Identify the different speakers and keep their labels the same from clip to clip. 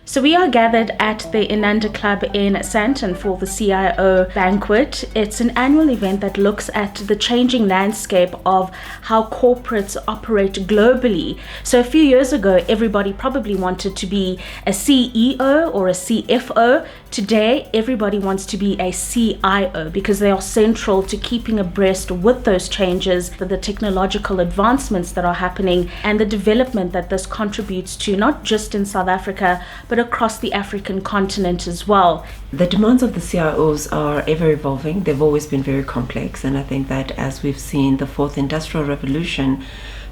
Speaker 1: So we are gathered at the Inanda Club in Sandton for the CIO Banquet. It's an annual event that looks at the changing landscape of how corporates operate globally. So a few years ago, everybody probably wanted to be a CEO or a CFO. Today, everybody wants to be a CIO because they are central to keeping abreast with those changes, the technological advancements that are happening, and the development that this contributes to, not just in South Africa, but across the African continent as well.
Speaker 2: The demands of the CIOs are ever evolving. They've always been very complex, and I think that as we've seen the fourth industrial revolution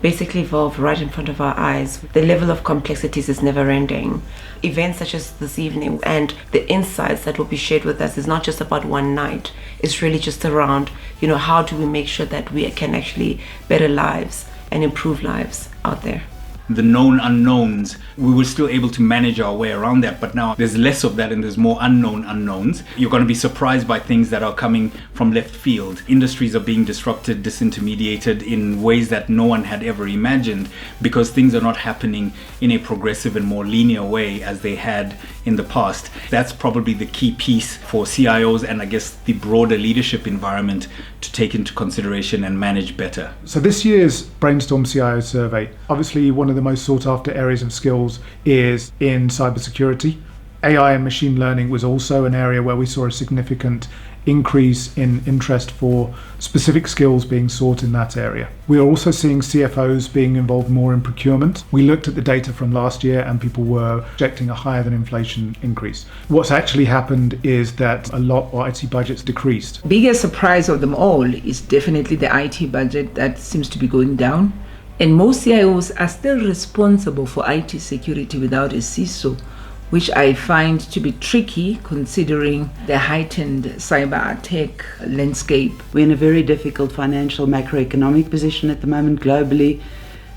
Speaker 2: basically evolve right in front of our eyes, the level of complexities is never ending. Events such as this evening and the insights that will be shared with us is not just about one night. It's really just around, how do we make sure that we can actually better lives and improve lives out there.
Speaker 3: The known unknowns, we were still able to manage our way around that, but now there's less of that and there's more unknown unknowns. You're going to be surprised by things that are coming from left field. Industries are being disrupted, disintermediated in ways that no one had ever imagined because things are not happening in a progressive and more linear way as they had in the past. That's probably the key piece for CIOs and I guess the broader leadership environment to take into consideration and manage better.
Speaker 4: So this year's Brainstorm CIO Survey, obviously one of the most sought after areas of skills is in cybersecurity. AI and machine learning was also an area where we saw a significant increase in interest for specific skills being sought in that area. We are also seeing CFOs being involved more in procurement. We looked at the data from last year and people were projecting a higher than inflation increase. What's actually happened is that a lot of IT budgets decreased.
Speaker 5: Biggest surprise of them all is definitely the IT budget that seems to be going down. And most CIOs are still responsible for IT security without a CISO, which I find to be tricky considering the heightened cyber attack landscape.
Speaker 6: We're in a very difficult financial macroeconomic position at the moment globally.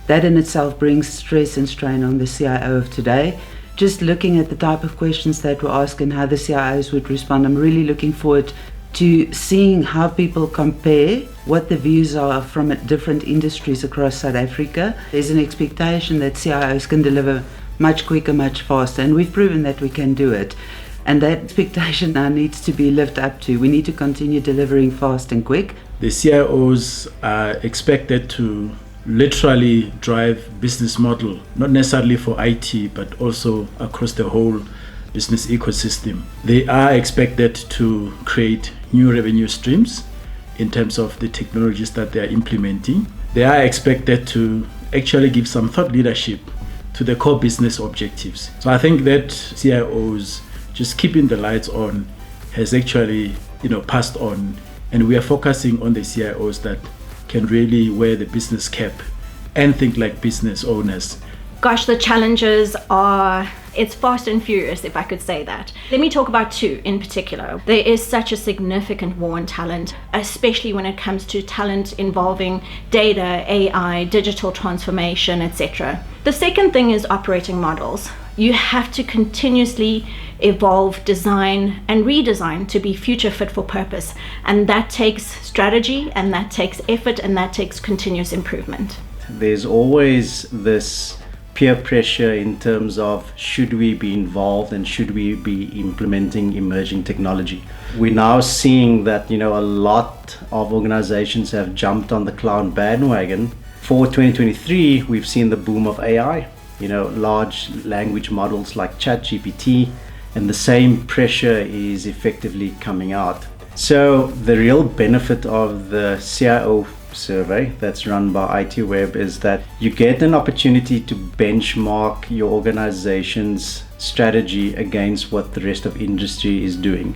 Speaker 6: That in itself brings stress and strain on the CIO of today. Just looking at the type of questions that were asked and how the CIOs would respond, I'm really looking forward to seeing how people compare what the views are from different industries across South Africa. There's an expectation that CIOs can deliver much quicker, much faster, and we've proven that we can do it. And that expectation now needs to be lived up to. We need to continue delivering fast and quick.
Speaker 7: The CIOs are expected to literally drive business model, not necessarily for IT, but also across the whole business ecosystem. They are expected to create new revenue streams in terms of the technologies that they are implementing. They are expected to actually give some thought leadership to the core business objectives. So I think that CIOs just keeping the lights on has actually, passed on, and we are focusing on the CIOs that can really wear the business cap and think like business owners.
Speaker 8: Gosh, the challenges are, it's fast and furious, if I could say that. Let me talk about two in particular. There is such a significant war on talent, especially when it comes to talent involving data, AI, digital transformation, etc. The second thing is operating models. You have to continuously evolve, design, and redesign to be future fit for purpose. And that takes strategy, and that takes effort, and that takes continuous improvement.
Speaker 9: There's always this peer pressure in terms of should we be involved and should we be implementing emerging technology. We're now seeing that a lot of organizations have jumped on the cloud bandwagon. For 2023, we've seen the boom of AI, large language models like ChatGPT, and the same pressure is effectively coming out. So the real benefit of the CIO survey that's run by ITWeb is that you get an opportunity to benchmark your organization's strategy against what the rest of industry is doing.